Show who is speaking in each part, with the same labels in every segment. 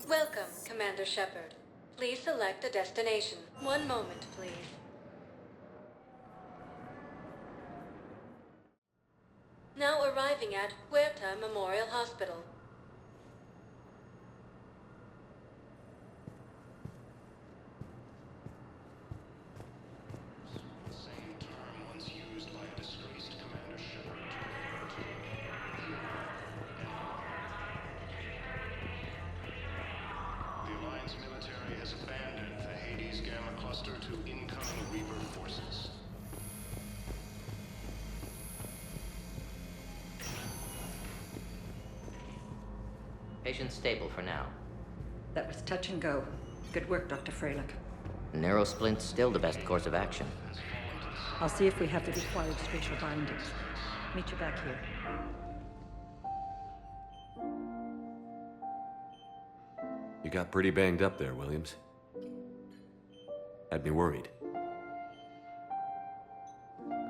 Speaker 1: Welcome, Commander Shepard. Please select a destination. One moment, please. Now arriving at Huerta Memorial Hospital.
Speaker 2: Same term once used by a disgraced Commander Shepard to refer to the Alliance military has abandoned the Hades Gamma Cluster to incoming Reaper forces.
Speaker 3: Patient stable for now.
Speaker 4: That was touch and go. Good work, Dr. Freilich.
Speaker 3: Narrow splint's still the best course of action.
Speaker 4: I'll see if we have the required spatial bindings. Meet you back here.
Speaker 5: You got pretty banged up there, Williams. Had me worried.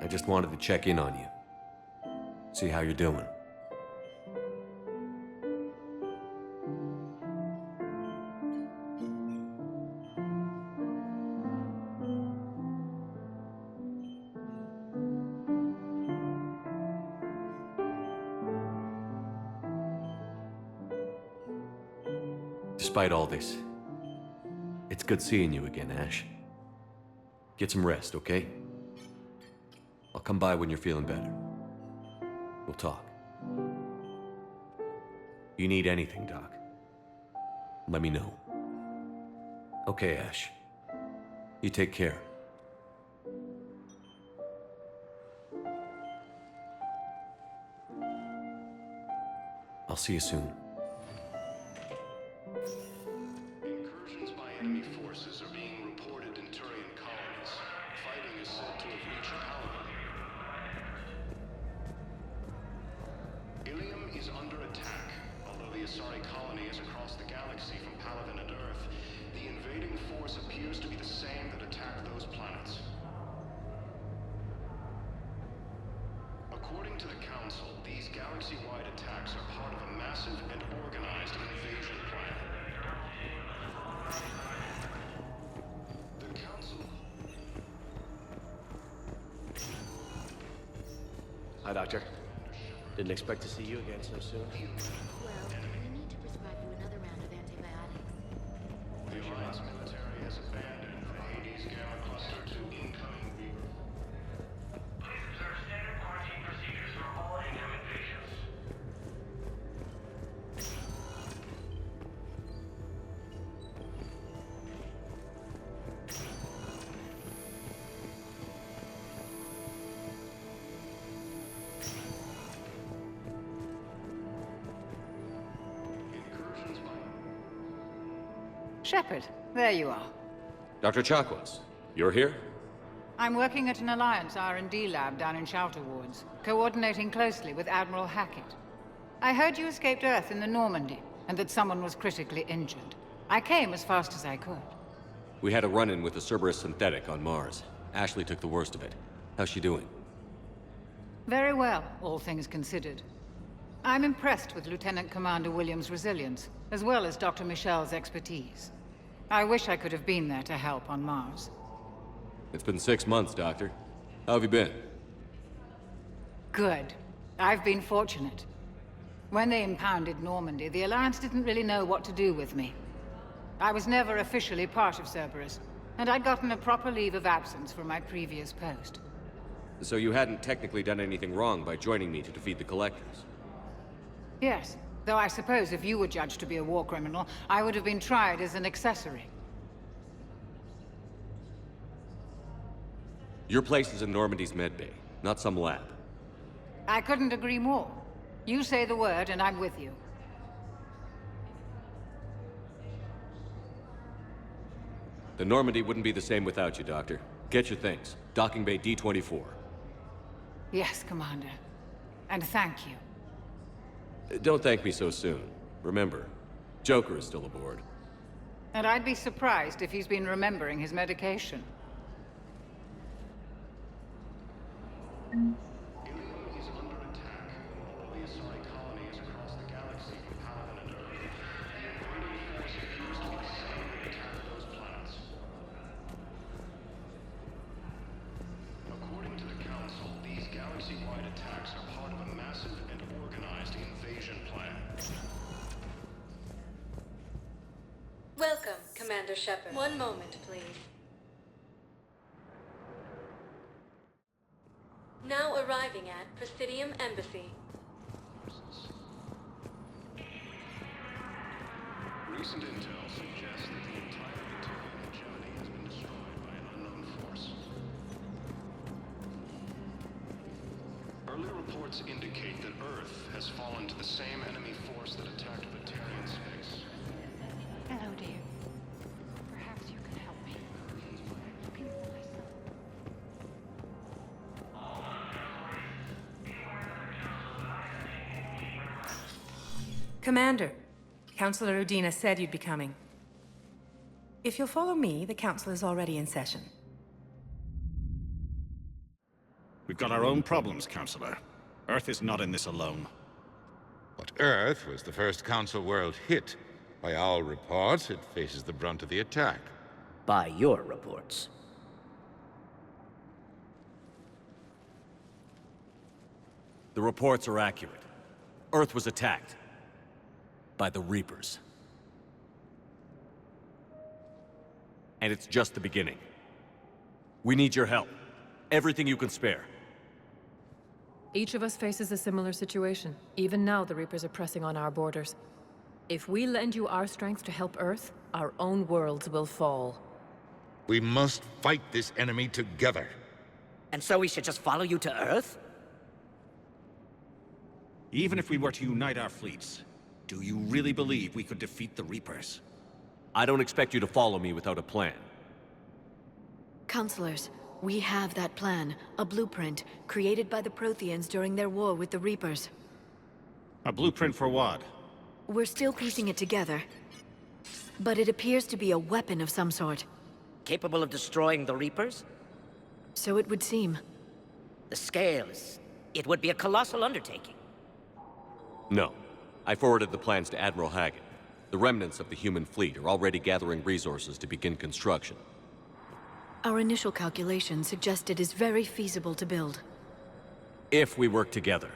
Speaker 5: I just wanted to check in on you. See how you're doing. Despite all this, it's good seeing you again, Ash. Get some rest, okay? I'll come by when you're feeling better. We'll talk. You need anything, Doc, let me know. Okay, Ash. You take care. I'll see you soon.
Speaker 2: Incursions by enemy forces are being reported in Turian colonies. Fighting is said to have reached Palaven. Ilium is under attack. Although the Asari colony is across the galaxy from Palaven and Earth, the invading force appears to be the same that attacked those planets. According to the Council, these galaxy-wide attacks are part of a massive and organized invasion plan. The Council...
Speaker 6: Hi, Doctor. Didn't expect to see you again so soon.
Speaker 7: Well, we need to prescribe you another round of antibiotics.
Speaker 2: The Alliance military has abandoned the Hades Gamma Cluster to incoming Reaper.
Speaker 8: Please observe standard quarantine procedures for all incoming patients.
Speaker 2: Incursions by...
Speaker 9: Shepard, there you are.
Speaker 5: Dr. Chakwas, you're here?
Speaker 9: I'm working at an Alliance R&D lab down in Shelter Wards, coordinating closely with Admiral Hackett. I heard you escaped Earth in the Normandy, and that someone was critically injured. I came as fast as I could.
Speaker 5: We had a run-in with the Cerberus synthetic on Mars. Ashley took the worst of it. How's she doing?
Speaker 9: Very well, all things considered. I'm impressed with Lieutenant Commander Williams' resilience, as well as Dr. Michel's expertise. I wish I could have been there to help on Mars.
Speaker 5: It's been 6 months, Doctor. How have you been?
Speaker 9: Good. I've been fortunate. When they impounded Normandy, the Alliance didn't really know what to do with me. I was never officially part of Cerberus, and I'd gotten a proper leave of absence from my previous post.
Speaker 5: So you hadn't technically done anything wrong by joining me to defeat the Collectors?
Speaker 9: Yes, though I suppose if you were judged to be a war criminal, I would have been tried as an accessory.
Speaker 5: Your place is in Normandy's medbay, not some lab.
Speaker 9: I couldn't agree more. You say the word, and I'm with you.
Speaker 5: The Normandy wouldn't be the same without you, Doctor. Get your things. Docking Bay D-24.
Speaker 9: Yes, Commander. And thank you.
Speaker 5: Don't thank me so soon. Remember, Joker is still aboard.
Speaker 9: And I'd be surprised if he's been remembering his medication.
Speaker 2: Ilium is under attack. Although the Asari colony is across the galaxy from Palaven and Earth, the invading force
Speaker 1: Commander Shepard. One moment, please. Now arriving at Presidium Embassy.
Speaker 2: Recent intel suggests that the entire turian hegemony has been destroyed by an unknown force. Early reports indicate that Earth has fallen to the same enemy force that attacked the Turian space.
Speaker 7: Hello, dear. Perhaps you can help me. Looking for my son.
Speaker 10: Commander, Councillor Udina said you'd be coming. If you'll follow me, the council is already in session.
Speaker 11: We've got our own problems, Counselor. Earth is not in this alone.
Speaker 12: But Earth was the first Council world hit. By all reports, it faces the brunt of the attack.
Speaker 13: By your reports.
Speaker 5: The reports are accurate. Earth was attacked. By the Reapers. And it's just the beginning. We need your help. Everything you can spare.
Speaker 14: Each of us faces a similar situation. Even now, the Reapers are pressing on our borders. If we lend you our strength to help Earth, our own worlds will fall.
Speaker 12: We must fight this enemy together.
Speaker 13: And so we should just follow you to Earth?
Speaker 11: Even if we were to unite our fleets, do you really believe we could defeat the Reapers?
Speaker 5: I don't expect you to follow me without a plan.
Speaker 7: Counselors, we have that plan. A blueprint, created by the Protheans during their war with the Reapers.
Speaker 11: A blueprint for what?
Speaker 7: We're still piecing it together. But it appears to be a weapon of some sort.
Speaker 13: Capable of destroying the Reapers?
Speaker 7: So it would seem.
Speaker 13: The scale is... it would be a colossal undertaking.
Speaker 5: No. I forwarded the plans to Admiral Hackett. The remnants of the human fleet are already gathering resources to begin construction.
Speaker 7: Our initial calculations suggest it is very feasible to build.
Speaker 5: If we work together.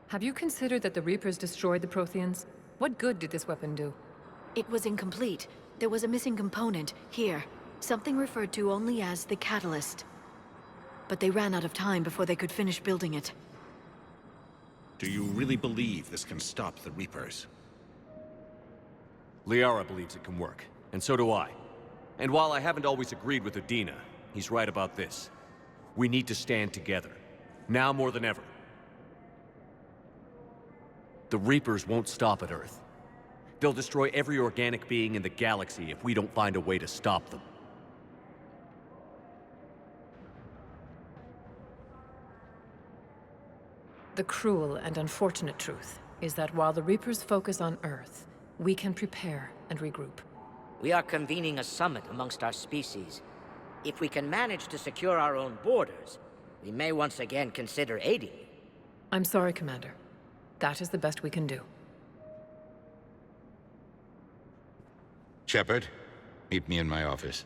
Speaker 14: Have you considered that the Reapers destroyed the Protheans? What good did this weapon do?
Speaker 7: It was incomplete. There was a missing component, here. Something referred to only as the catalyst. But they ran out of time before they could finish building it.
Speaker 11: Do you really believe this can stop the Reapers?
Speaker 5: Liara believes it can work, and so do I. And while I haven't always agreed with Udina, he's right about this. We need to stand together. Now more than ever. The Reapers won't stop at Earth. They'll destroy every organic being in the galaxy if we don't find a way to stop them.
Speaker 14: The cruel and unfortunate truth is that while the Reapers focus on Earth, we can prepare and regroup.
Speaker 13: We are convening a summit amongst our species. If we can manage to secure our own borders, we may once again consider aiding you.
Speaker 14: I'm sorry, Commander. That is the best we can do.
Speaker 12: Shepard, meet me in my office.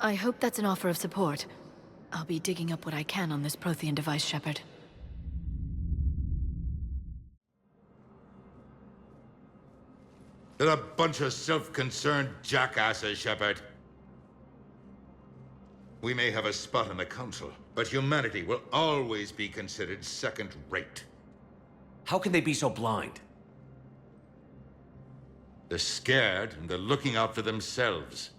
Speaker 7: I hope that's an offer of support. I'll be digging up what I can on this Prothean device, Shepard.
Speaker 12: They're a bunch of self-concerned jackasses, Shepard. We may have a spot in the Council, but humanity will always be considered second-rate.
Speaker 5: How can they be so blind?
Speaker 12: They're scared, and they're looking out for themselves.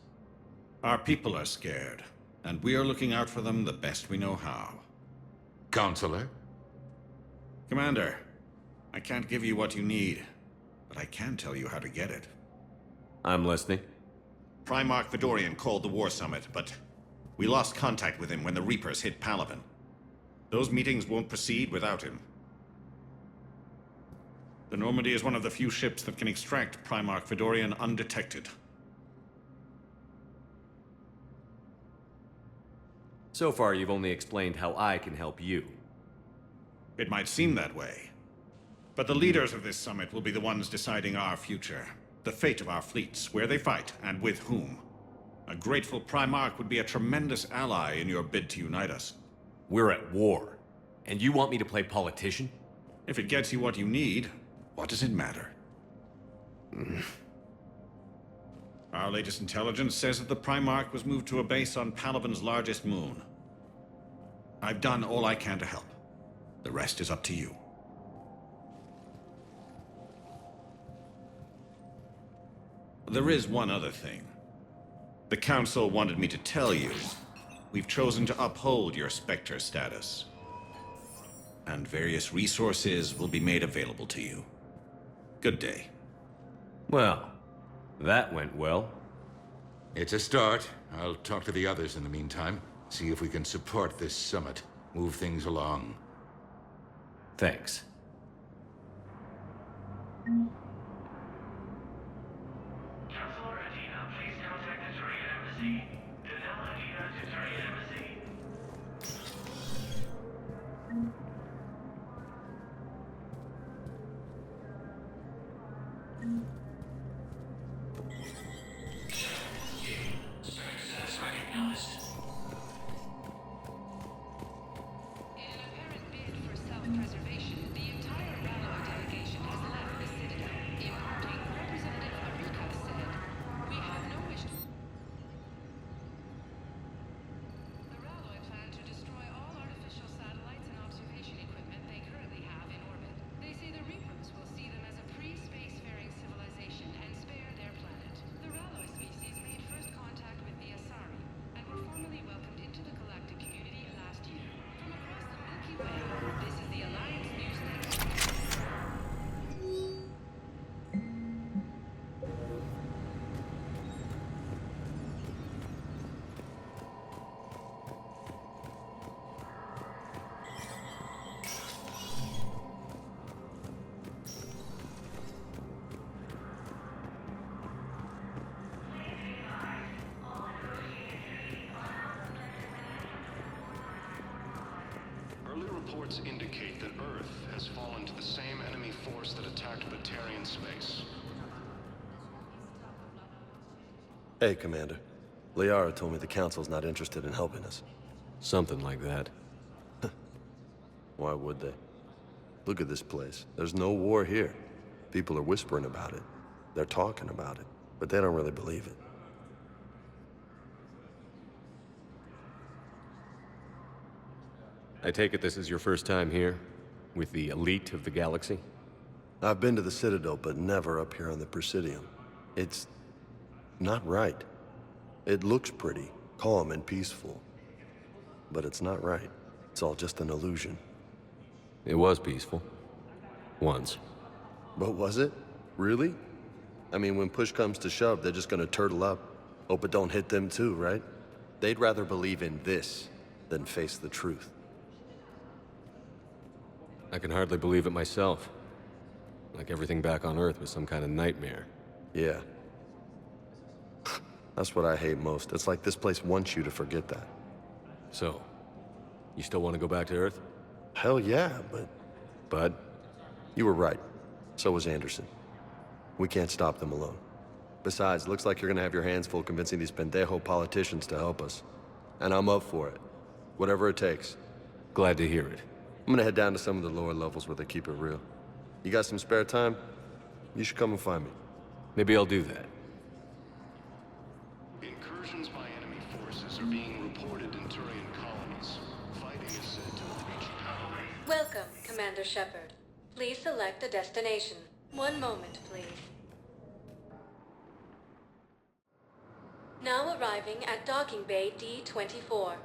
Speaker 11: Our people are scared, and we are looking out for them the best we know how.
Speaker 12: Counselor?
Speaker 11: Commander, I can't give you what you need, but I can tell you how to get it.
Speaker 5: I'm listening.
Speaker 11: Primarch Fedorian called the War Summit, but we lost contact with him when the Reapers hit Palaven. Those meetings won't proceed without him. The Normandy is one of the few ships that can extract Primarch Fedorian undetected.
Speaker 5: So far, you've only explained how I can help you.
Speaker 11: It might seem that way. But the leaders of this summit will be the ones deciding our future. The fate of our fleets, where they fight, and with whom. A grateful Primarch would be a tremendous ally in your bid to unite us.
Speaker 5: We're at war. And you want me to play politician?
Speaker 11: If it gets you what you need, what does it matter? Our latest intelligence says that the Primarch was moved to a base on Palaven's largest moon. I've done all I can to help. The rest is up to you. There is one other thing. The Council wanted me to tell you, we've chosen to uphold your Spectre status. And various resources will be made available to you. Good day.
Speaker 5: Well, that went well.
Speaker 12: It's a start. I'll talk to the others in the meantime. See if we can support this summit. Move things along.
Speaker 5: Thanks.
Speaker 8: Counselor Adina, please contact the Turian Embassy. Adele Adina to Turian Embassy. Success recognized.
Speaker 14: In an apparent bid for self-preservation, the entire Ralloy delegation has left the citadel. In parting, Representative Arika said, "We have no wish to..." The Ralloy plan to destroy all artificial satellites and observation equipment they currently have in orbit. They say the Reapers will see them as a pre-spacefaring civilization and spare their planet. The Ralloy species made first contact with the Asari and were formally welcomed into the galactic community last year. From across the Milky Way, this is the Alliance News Network.
Speaker 2: Early reports indicate that Earth has fallen to the same enemy force that attacked the Turian space.
Speaker 6: Hey, Commander. Liara told me the Council's not interested in helping us.
Speaker 5: Something like that.
Speaker 6: Why would they? Look at this place. There's no war here. People are whispering about it. They're talking about it, but they don't really believe it.
Speaker 5: I take it this is your first time here? With the elite of the galaxy?
Speaker 6: I've been to the Citadel, but never up here on the Presidium. It's not right. It looks pretty, calm and peaceful. But it's not right. It's all just an illusion.
Speaker 5: It was peaceful. Once.
Speaker 6: But was it? Really? I mean, when push comes to shove, they're just gonna turtle up. Hope it don't hit them too, right? They'd rather believe in this than face the truth.
Speaker 5: I can hardly believe it myself. Like everything back on Earth was some kind of nightmare.
Speaker 6: Yeah. That's what I hate most. It's like this place wants you to forget that.
Speaker 5: So, you still want to go back to Earth?
Speaker 6: Hell yeah, but...
Speaker 5: Bud?
Speaker 6: You were right. So was Anderson. We can't stop them alone. Besides, looks like you're gonna have your hands full convincing these pendejo politicians to help us. And I'm up for it. Whatever it takes.
Speaker 5: Glad to hear it.
Speaker 6: I'm gonna head down to some of the lower levels where they keep it real. You got some spare time? You should come and find me.
Speaker 5: Maybe I'll do that.
Speaker 2: Incursions by enemy forces are being reported in Turian colonies. Fighting is said to have reached Palaven.
Speaker 1: Welcome, Commander Shepard. Please select a destination. One moment, please. Now arriving at Docking Bay D-24.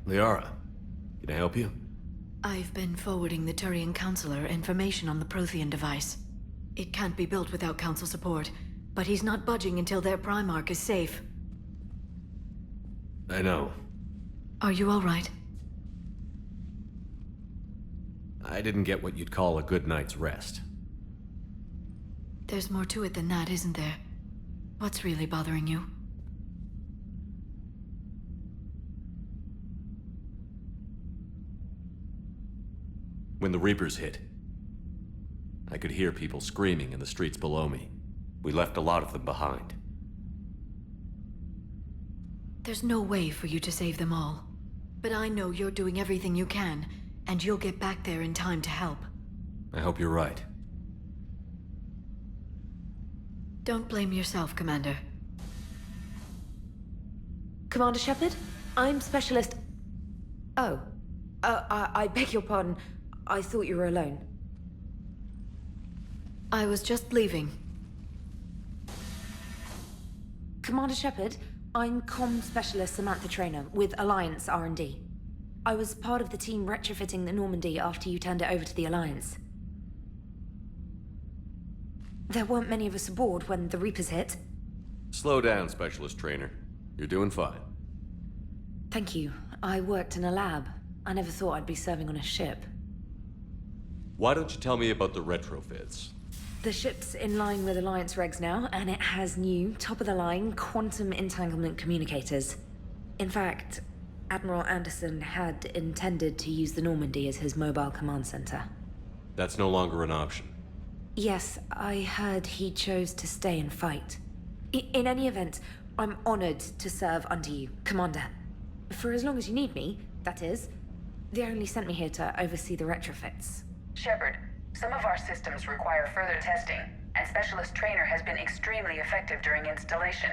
Speaker 5: Liara, can I help you?
Speaker 7: I've been forwarding the Turian Counselor information on the Prothean device. It can't be built without Council support, but he's not budging until their primarch is safe.
Speaker 5: I know.
Speaker 7: Are you all right?
Speaker 5: I didn't get what you'd call a good night's rest.
Speaker 7: There's more to it than that, isn't there? What's really bothering you?
Speaker 5: When the Reapers hit, I could hear people screaming in the streets below me. We left a lot of them behind.
Speaker 7: There's no way for you to save them all. But I know you're doing everything you can, and you'll get back there in time to help.
Speaker 5: I hope you're right.
Speaker 7: Don't blame yourself, Commander.
Speaker 15: Commander Shepard? I'm Specialist... Oh. I beg your pardon. I thought you were alone.
Speaker 7: I was just leaving.
Speaker 15: Commander Shepard, I'm Comm Specialist Samantha Traynor with Alliance R&D. I was part of the team retrofitting the Normandy after you turned it over to the Alliance. There weren't many of us aboard when the Reapers hit.
Speaker 5: Slow down, Specialist Trainer. You're doing fine.
Speaker 15: Thank you. I worked in a lab. I never thought I'd be serving on a ship.
Speaker 5: Why don't you tell me about the retrofits?
Speaker 15: The ship's in line with Alliance regs now, and it has new, top-of-the-line, quantum entanglement communicators. In fact, Admiral Anderson had intended to use the Normandy as his mobile command center.
Speaker 5: That's no longer an option.
Speaker 15: Yes, I heard he chose to stay and fight. In any event, I'm honored to serve under you, Commander. For as long as you need me, that is. They only sent me here to oversee the retrofits.
Speaker 16: Shepard, some of our systems require further testing, and Specialist Trainer has been extremely effective during installation.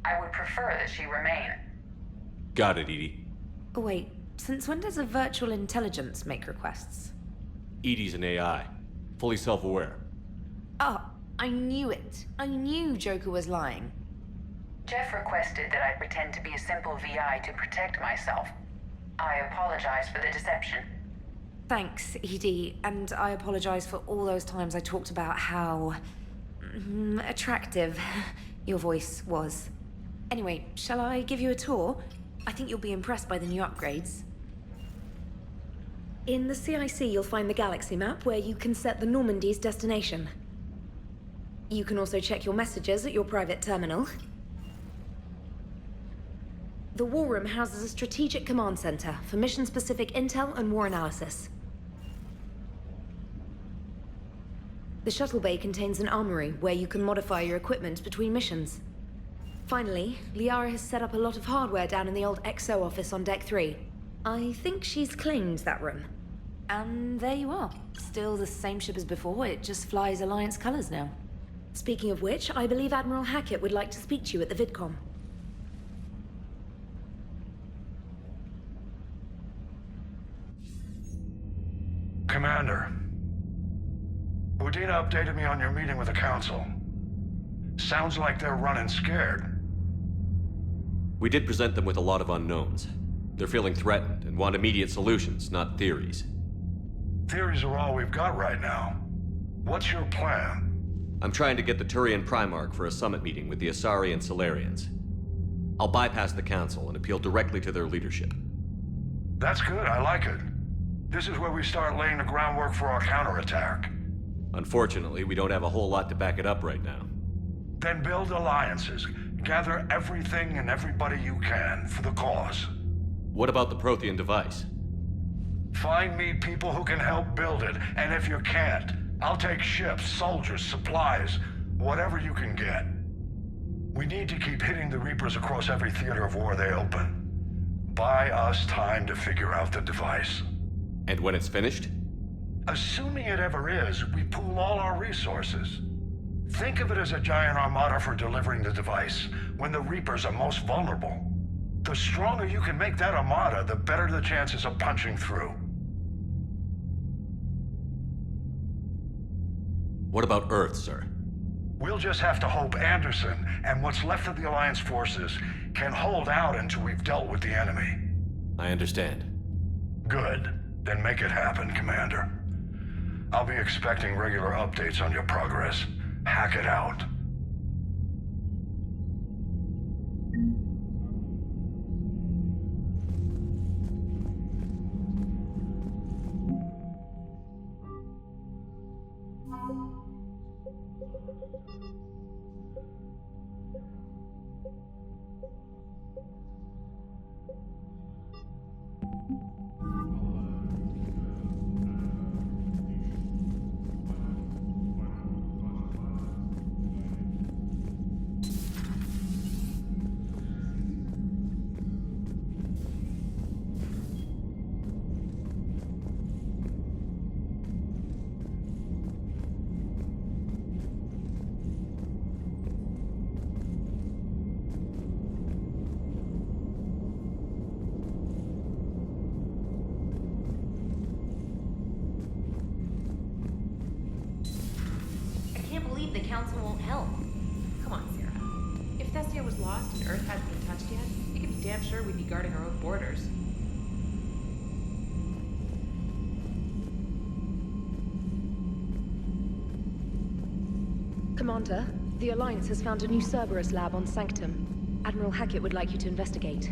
Speaker 16: I would prefer that she remain.
Speaker 5: Got it, Edie.
Speaker 15: Wait, since when does a virtual intelligence make requests?
Speaker 5: Edie's an AI. Fully self-aware.
Speaker 15: Oh, I knew it. I knew Joker was lying.
Speaker 16: Jeff requested that I pretend to be a simple VI to protect myself. I apologize for the deception.
Speaker 15: Thanks, Edie, and I apologize for all those times I talked about how... attractive your voice was. Anyway, shall I give you a tour? I think you'll be impressed by the new upgrades. In the CIC, you'll find the galaxy map where you can set the Normandy's destination. You can also check your messages at your private terminal. The War Room houses a strategic command center for mission-specific intel and war analysis. The shuttle bay contains an armory where you can modify your equipment between missions. Finally, Liara has set up a lot of hardware down in the old XO office on Deck 3. I think she's claimed that room. And there you are. Still the same ship as before, it just flies Alliance colors now. Speaking of which, I believe Admiral Hackett would like to speak to you at the VidCom.
Speaker 17: Commander, Udina updated me on your meeting with the Council. Sounds like they're running scared.
Speaker 5: We did present them with a lot of unknowns. They're feeling threatened and want immediate solutions, not theories.
Speaker 17: Theories are all we've got right now. What's your plan?
Speaker 5: I'm trying to get the Turian Primarch for a summit meeting with the Asari and Solarians. I'll bypass the Council and appeal directly to their leadership.
Speaker 17: That's good, I like it. This is where we start laying the groundwork for our counterattack.
Speaker 5: Unfortunately, we don't have a whole lot to back it up right now.
Speaker 17: Then build alliances. Gather everything and everybody you can for the cause.
Speaker 5: What about the Prothean device?
Speaker 17: Find me people who can help build it, and if you can't, I'll take ships, soldiers, supplies, whatever you can get. We need to keep hitting the Reapers across every theater of war they open. Buy us time to figure out the device.
Speaker 5: And when it's finished?
Speaker 17: Assuming it ever is, we pool all our resources. Think of it as a giant armada for delivering the device, when the Reapers are most vulnerable. The stronger you can make that armada, the better the chances of punching through.
Speaker 5: What about Earth, sir?
Speaker 17: We'll just have to hope Anderson and what's left of the Alliance forces can hold out until we've dealt with the enemy.
Speaker 5: I understand.
Speaker 17: Good. Then make it happen, Commander. I'll be expecting regular updates on your progress. Hack it out.
Speaker 15: The Council won't help.
Speaker 18: Come on, Sarah. If Thessia was lost and Earth hadn't been touched yet, you can be damn sure we'd be guarding our own borders.
Speaker 15: Commander, the Alliance has found a new Cerberus lab on Sanctum. Admiral Hackett would like you to investigate.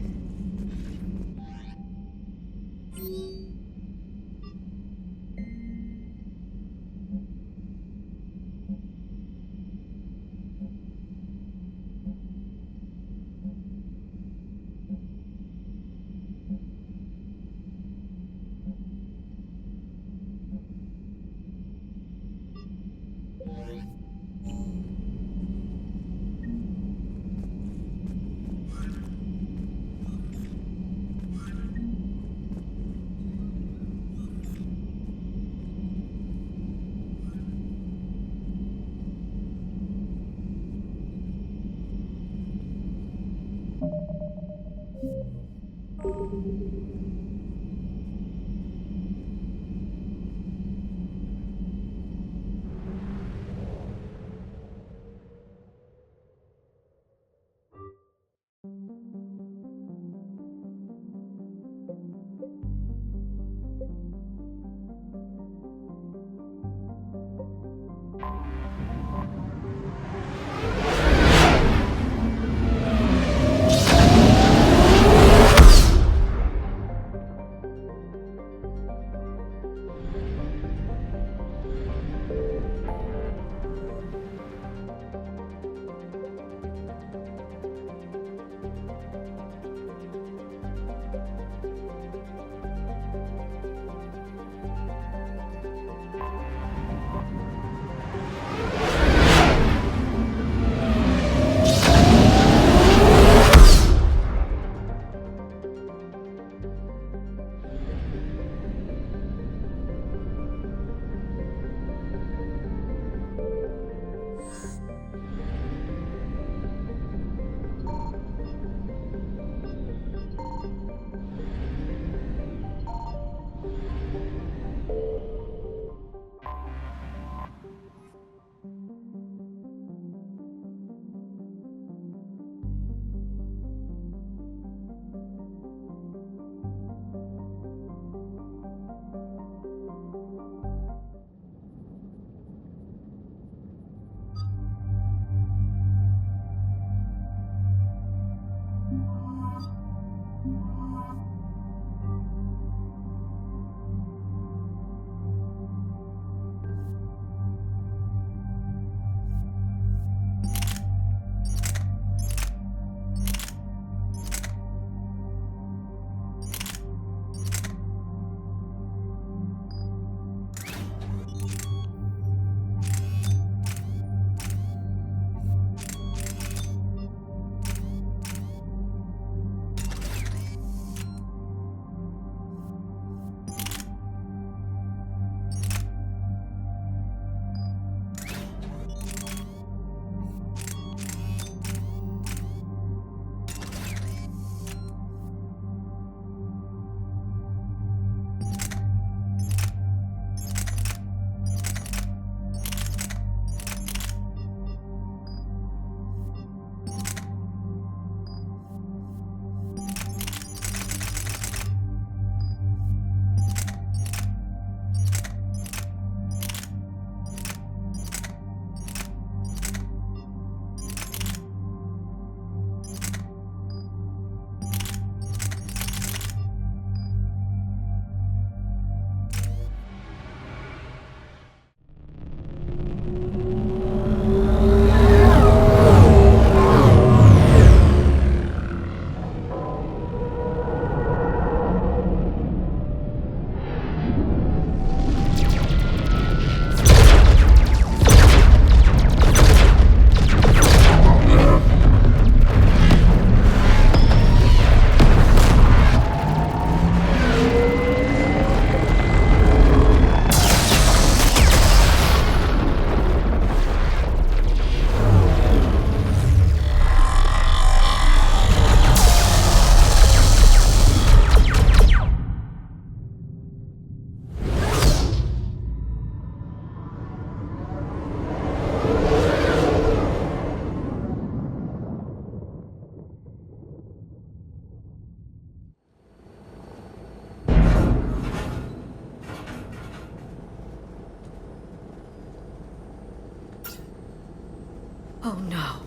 Speaker 7: Oh no.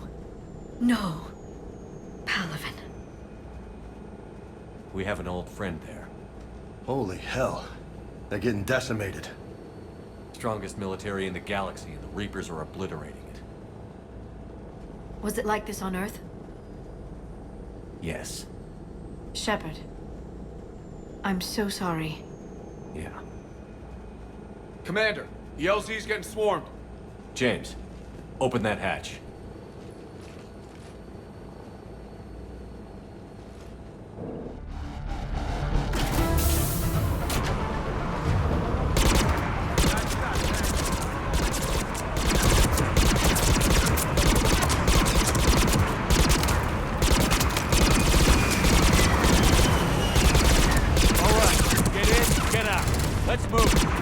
Speaker 7: No. Palaven.
Speaker 5: We have an old friend there.
Speaker 6: Holy hell. They're getting decimated.
Speaker 5: Strongest military in the galaxy, and the Reapers are obliterating it.
Speaker 7: Was it like this on Earth?
Speaker 5: Yes.
Speaker 7: Shepard. I'm so sorry.
Speaker 5: Yeah.
Speaker 19: Commander, the LZ's getting swarmed.
Speaker 5: James, open that hatch.
Speaker 19: Let's move.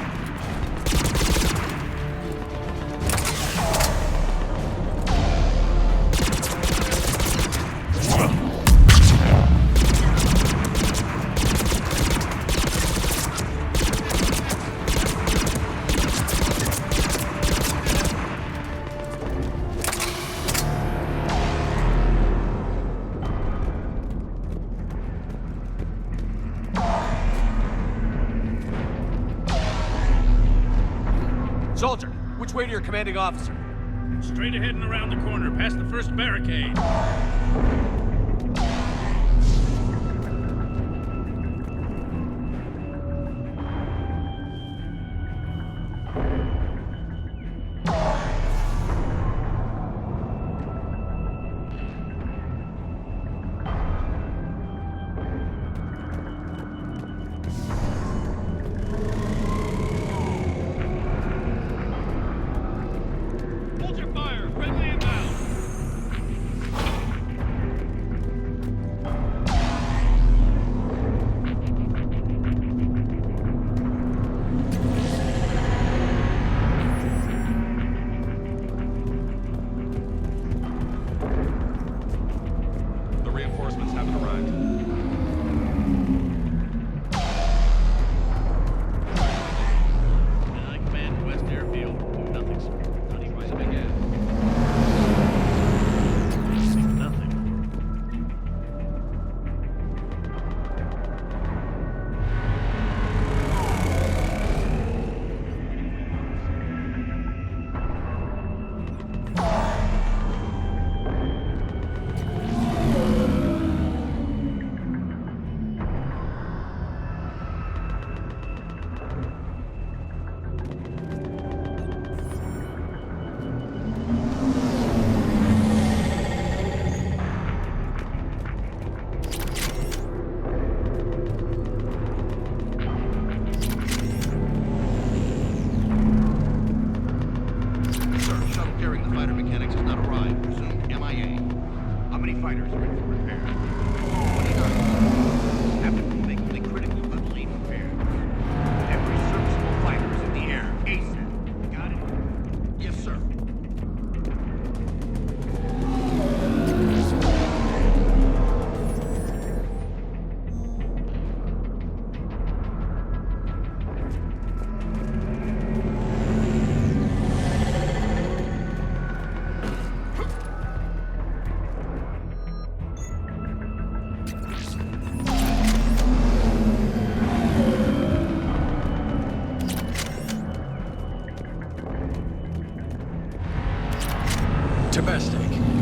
Speaker 19: Soldier, which way to your commanding officer?
Speaker 20: Straight ahead and around the corner, past the first barricade.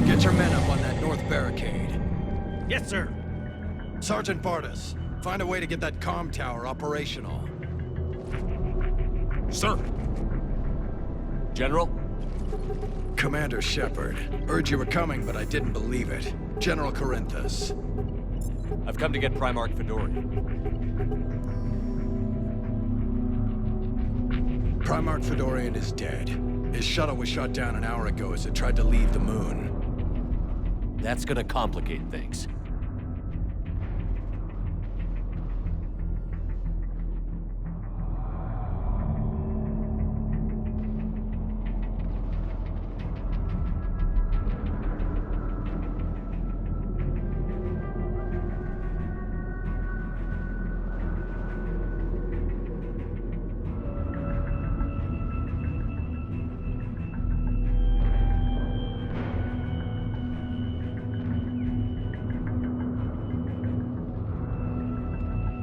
Speaker 17: Get your men up on that north barricade.
Speaker 20: Yes, sir.
Speaker 17: Sergeant Bardas, find a way to get that comm tower operational.
Speaker 19: Sir. General?
Speaker 17: Commander Shepard. Heard you were coming, but I didn't believe it. General Corinthus.
Speaker 19: I've come to get Primarch Fedorian.
Speaker 17: Primarch Fedorian is dead. His shuttle was shot down an hour ago as it tried to leave the moon.
Speaker 5: That's gonna complicate things.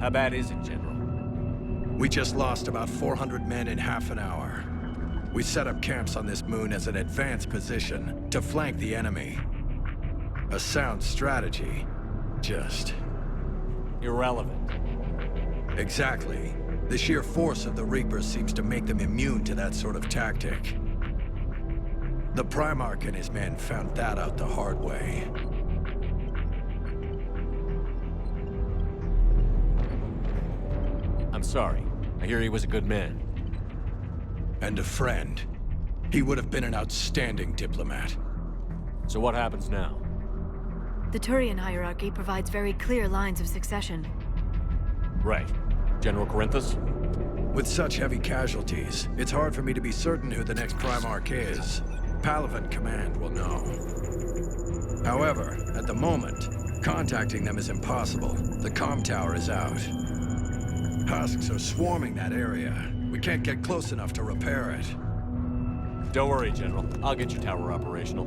Speaker 19: How bad is it, General?
Speaker 17: We just lost about 400 men in half an hour. We set up camps on this moon as an advanced position to flank the enemy. A sound strategy. Just...
Speaker 19: irrelevant.
Speaker 17: Exactly. The sheer force of the Reapers seems to make them immune to that sort of tactic. The Primarch and his men found that out the hard way.
Speaker 19: I'm sorry. I hear he was a good man.
Speaker 17: And a friend. He would have been an outstanding diplomat.
Speaker 19: So what happens now?
Speaker 7: The Turian hierarchy provides very clear lines of succession.
Speaker 19: Right. General Corinthus?
Speaker 17: With such heavy casualties, it's hard for me to be certain who the next Primarch is. Palaven Command will know. However, at the moment, contacting them is impossible. The comm tower is out. Husks are swarming that area. We can't get close enough to repair it.
Speaker 19: Don't worry, General. I'll get your tower operational.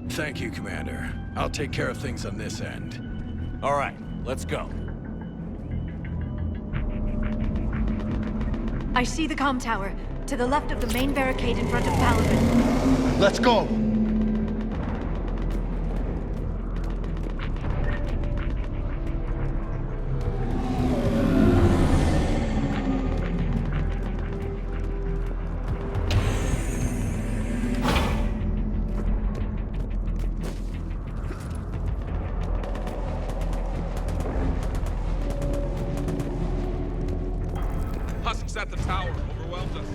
Speaker 17: Thank you, Commander. I'll take care of things on this end.
Speaker 19: All right, let's go.
Speaker 7: I see the comm tower, to the left of the main barricade in front of Palaven.
Speaker 6: Let's go!
Speaker 20: Husks at the tower. Overwhelmed us.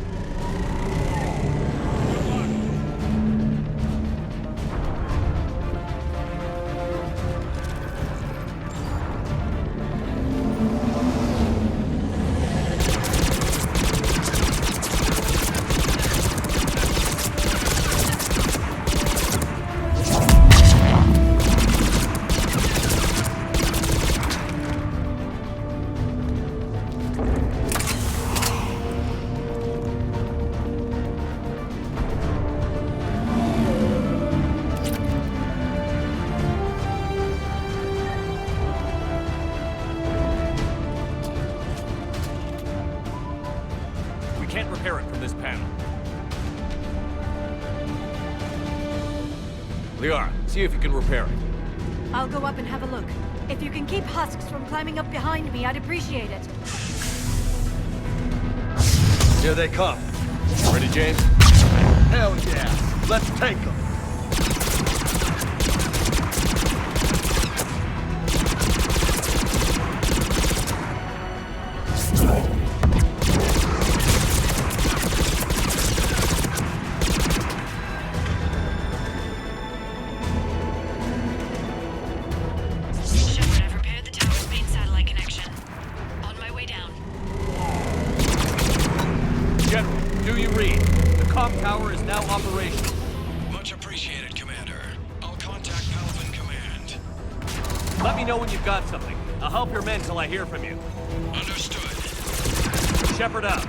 Speaker 20: Can't repair it from this panel. Liara, see if you can repair it.
Speaker 7: I'll go up and have a look. If you can keep Husks from climbing up behind me, I'd appreciate it.
Speaker 6: Here they come.
Speaker 19: Ready, James?
Speaker 6: Hell yeah! Let's take them!
Speaker 19: Tower is now operational.
Speaker 17: Much appreciated, Commander. I'll contact Palaven Command.
Speaker 19: Let me know when you've got something. I'll help your men till I hear from you.
Speaker 17: Understood.
Speaker 19: Shepard out.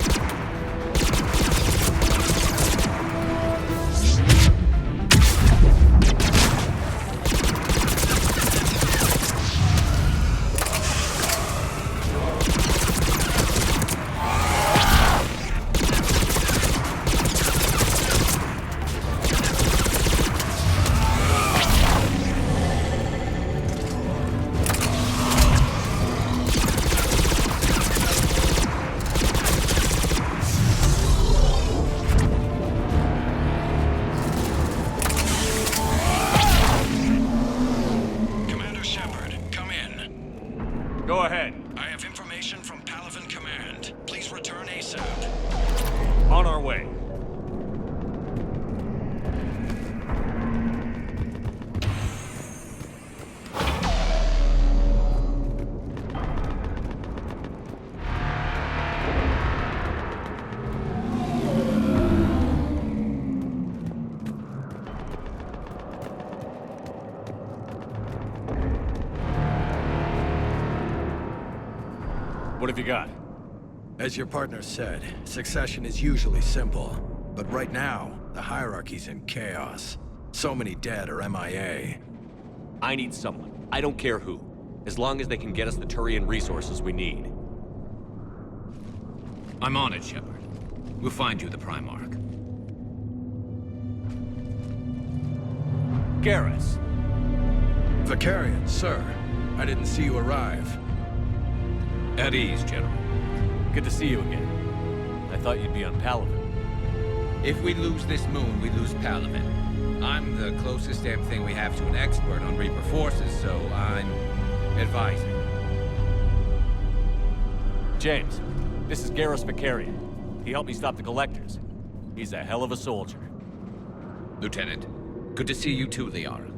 Speaker 19: Go ahead.
Speaker 17: I have information from Palaven Command. Please return ASAP.
Speaker 19: On our way. What have you got?
Speaker 17: As your partner said, succession is usually simple. But right now, the hierarchy's in chaos. So many dead or MIA.
Speaker 19: I need someone. I don't care who. as long as they can get us the Turian resources we need.
Speaker 21: I'm on it, Shepard. We'll find you the Primarch.
Speaker 19: Garrus!
Speaker 22: Vicarian, sir. I didn't see you arrive.
Speaker 21: At ease, General.
Speaker 19: Good to see you again. I thought you'd be on Palaven.
Speaker 23: If we lose this moon, we lose Palaven. I'm the closest damn thing we have to an expert on Reaper forces, so I'm advising.
Speaker 19: James, this is Garrus Vicarian. He helped me stop the Collectors. He's a hell of a soldier.
Speaker 23: Lieutenant, good to see you too, Liara.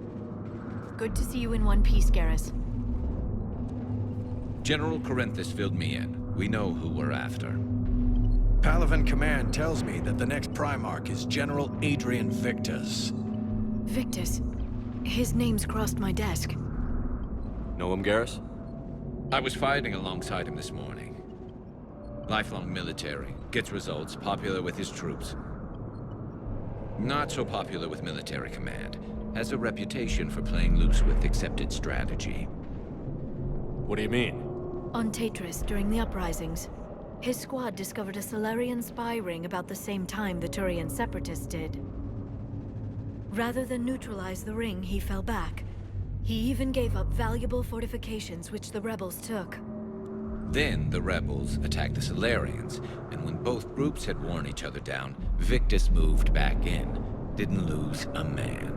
Speaker 7: Good to see you in one piece, Garrus.
Speaker 23: General Corinthus filled me in. We know who we're after.
Speaker 22: Palaven Command tells me that the next Primarch is General Adrian Victus.
Speaker 7: Victus? His name's crossed my desk.
Speaker 19: Know him, Garrus?
Speaker 23: I was fighting alongside him this morning. Lifelong military, gets results, popular with his troops. Not so popular with military command. Has a reputation for playing loose with accepted strategy.
Speaker 19: What do you mean?
Speaker 7: On Tatris, during the uprisings, his squad discovered a Solarian spy ring about the same time the Turian separatists did. Rather than neutralize the ring, he fell back. He even gave up valuable fortifications which the rebels took.
Speaker 23: Then the rebels attacked the Solarians, and when both groups had worn each other down, Victus moved back in. Didn't lose a man.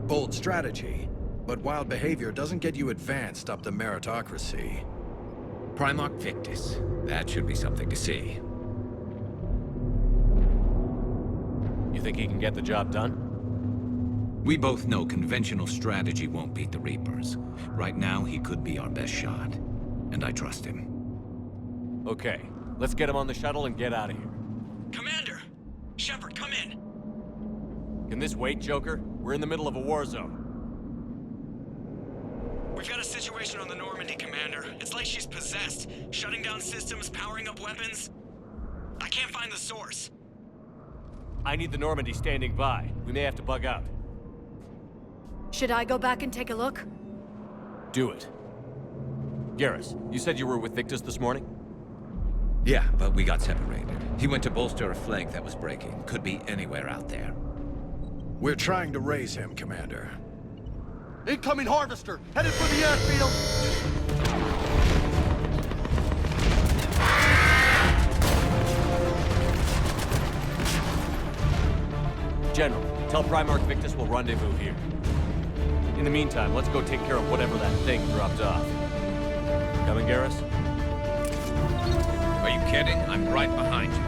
Speaker 22: Bold strategy, but wild behavior doesn't get you advanced up the meritocracy.
Speaker 23: Primarch Victus. That should be something to see.
Speaker 19: You think he can get the job done?
Speaker 23: We both know conventional strategy won't beat the Reapers. Right now, he could be our best shot. And I trust him.
Speaker 19: Okay, let's get him on the shuttle and get out of here.
Speaker 24: Commander! Shepard, come in!
Speaker 19: Can this wait, Joker? We're in the middle of a war zone.
Speaker 24: We've got a situation on the Normandy, Commander. It's like she's possessed. Shutting down systems, powering up weapons. I can't find the source.
Speaker 19: I need the Normandy standing by. We may have to bug out.
Speaker 7: Should I go back and take a look?
Speaker 19: Do it. Garrus, you said you were with Victus this morning?
Speaker 23: Yeah, but we got separated. He went to bolster a flank that was breaking. Could be anywhere out there.
Speaker 22: We're trying to raise him, Commander.
Speaker 25: Incoming Harvester! Headed for the airfield!
Speaker 19: General, tell Primarch Victus we'll rendezvous here. In the meantime, let's go take care of whatever that thing dropped off. Coming, Garrus?
Speaker 23: Are you kidding? I'm right behind you.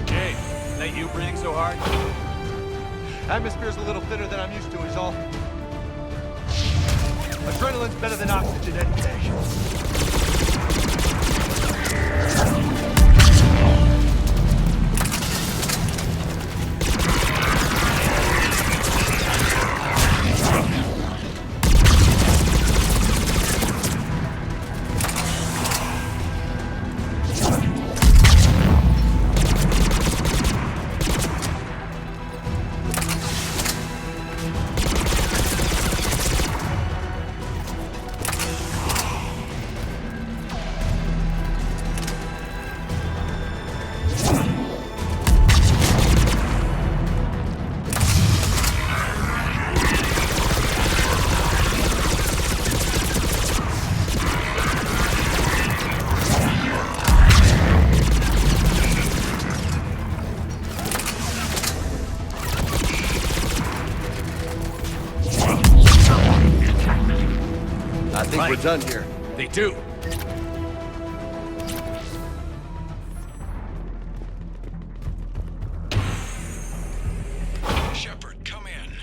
Speaker 19: Jay, is that you breathing so hard?
Speaker 25: Atmosphere's a little thinner than I'm used to, is all. Adrenaline's better than oxygen any day.
Speaker 6: I think we're done here.
Speaker 19: They do.
Speaker 24: Shepard, come in.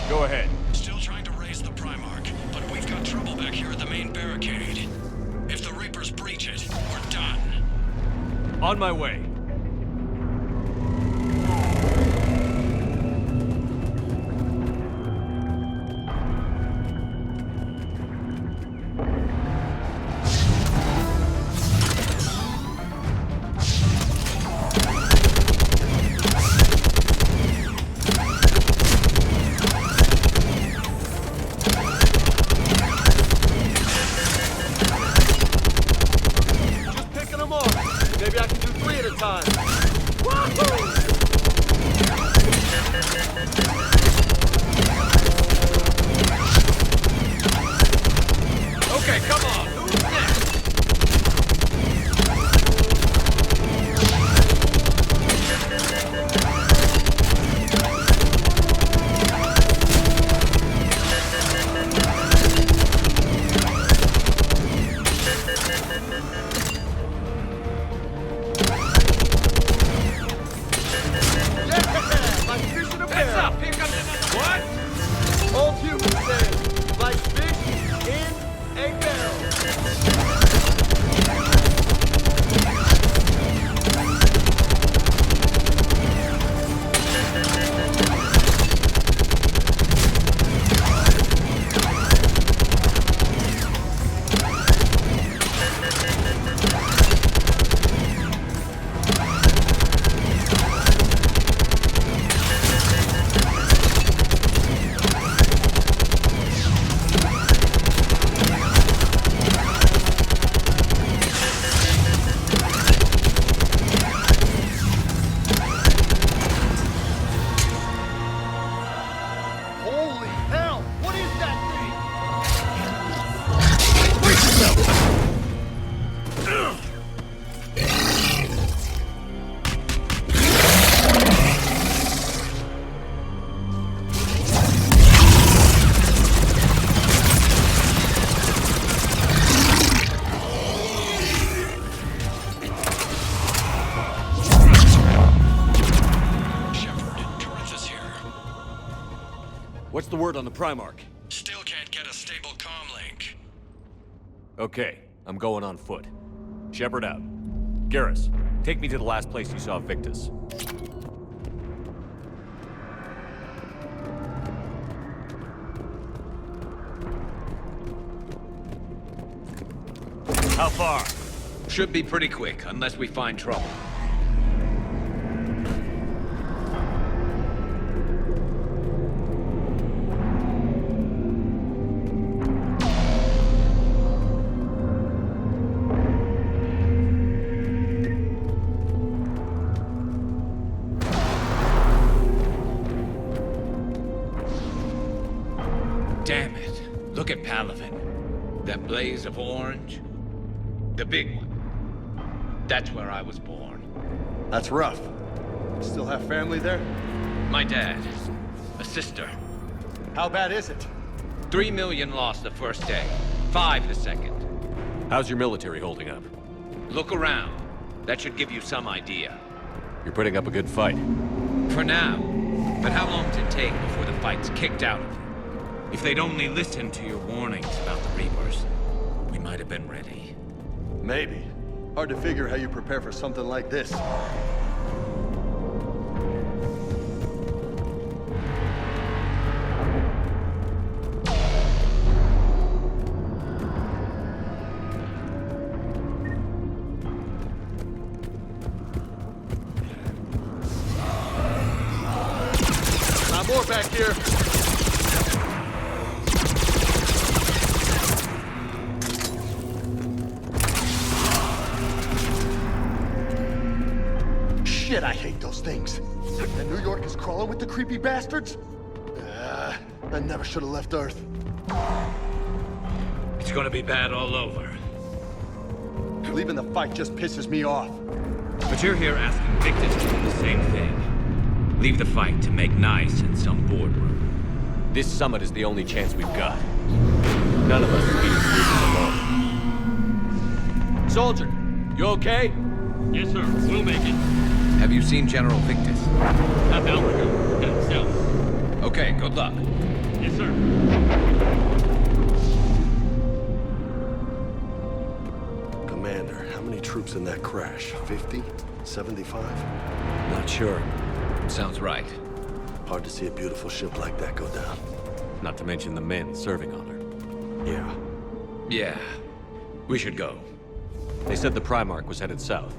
Speaker 19: Go ahead.
Speaker 24: Still trying to raise the Primarch, but we've got trouble back here at the main barricade. If the Reapers breach it, we're done.
Speaker 19: On my way.
Speaker 25: at a time.
Speaker 21: Okay, come on. Who's next? Heads up! Here comes another. What?
Speaker 25: Old humans say, like fish in a barrel. Holy hell! What is that thing? Brace yourself!
Speaker 19: What's the word on the Primarch?
Speaker 24: Still can't get a stable comm link.
Speaker 19: Okay, I'm going on foot. Shepard out. Garrus, take me to the last place you saw Victus. How far?
Speaker 23: Should be pretty quick, unless we find trouble. Damn it. Look at Palaven. That blaze of orange. The big one. That's where I was born.
Speaker 25: That's rough. Still have family there?
Speaker 23: My dad. A sister.
Speaker 25: How bad is it?
Speaker 23: 3 million lost the first day. 5 the second.
Speaker 19: How's your military holding up?
Speaker 23: Look around. That should give you some idea.
Speaker 19: You're putting up a good fight.
Speaker 23: For now. But how long does it take before the fight's kicked out of you? If they'd only listened to your warnings about the Reapers, we might have been ready.
Speaker 25: Maybe. Hard to figure how you prepare for something like this. Not more back here. Shit, I hate those things. And New York is crawling with the creepy bastards? I never should have left Earth.
Speaker 23: It's gonna be bad all over.
Speaker 25: Leaving the fight just pisses me off.
Speaker 23: But you're here asking Victus to do the same thing. Leave the fight to make nice in some boardroom.
Speaker 19: This summit is the only chance we've got. None of us is beating Brutus alone. Soldier, you okay?
Speaker 20: Yes, sir. We'll make it.
Speaker 23: Have you seen General Victus?
Speaker 20: Up Alfredo. Down south.
Speaker 23: Okay, good luck.
Speaker 20: Yes, sir.
Speaker 6: Commander, how many troops in that crash? 50? 75?
Speaker 19: Not sure.
Speaker 23: Sounds right.
Speaker 6: Hard to see a beautiful ship like that go down.
Speaker 19: Not to mention the men serving on her.
Speaker 6: Yeah.
Speaker 23: Yeah. We should go.
Speaker 19: They said the Primarch was headed south.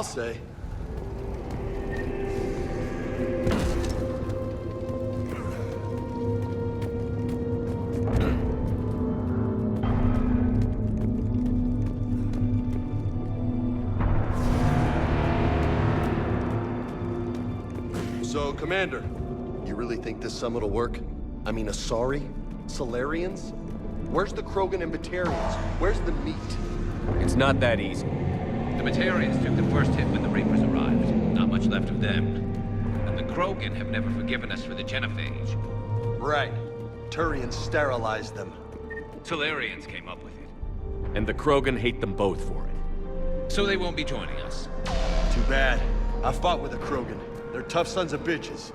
Speaker 6: say. So, Commander, you really think this summit will work? I mean, Asari? Solarians? Where's the Krogan and Batarians? Where's the meat?
Speaker 19: It's not that easy.
Speaker 23: The Batarians took the first hit when the Reapers arrived. Not much left of them. And the Krogan have never forgiven us for the genophage.
Speaker 6: Right. Turians sterilized them.
Speaker 23: Solarians came up with it.
Speaker 19: And the Krogan hate them both for it.
Speaker 23: So they won't be joining us.
Speaker 6: Too bad. I fought with the Krogan. They're tough sons of bitches.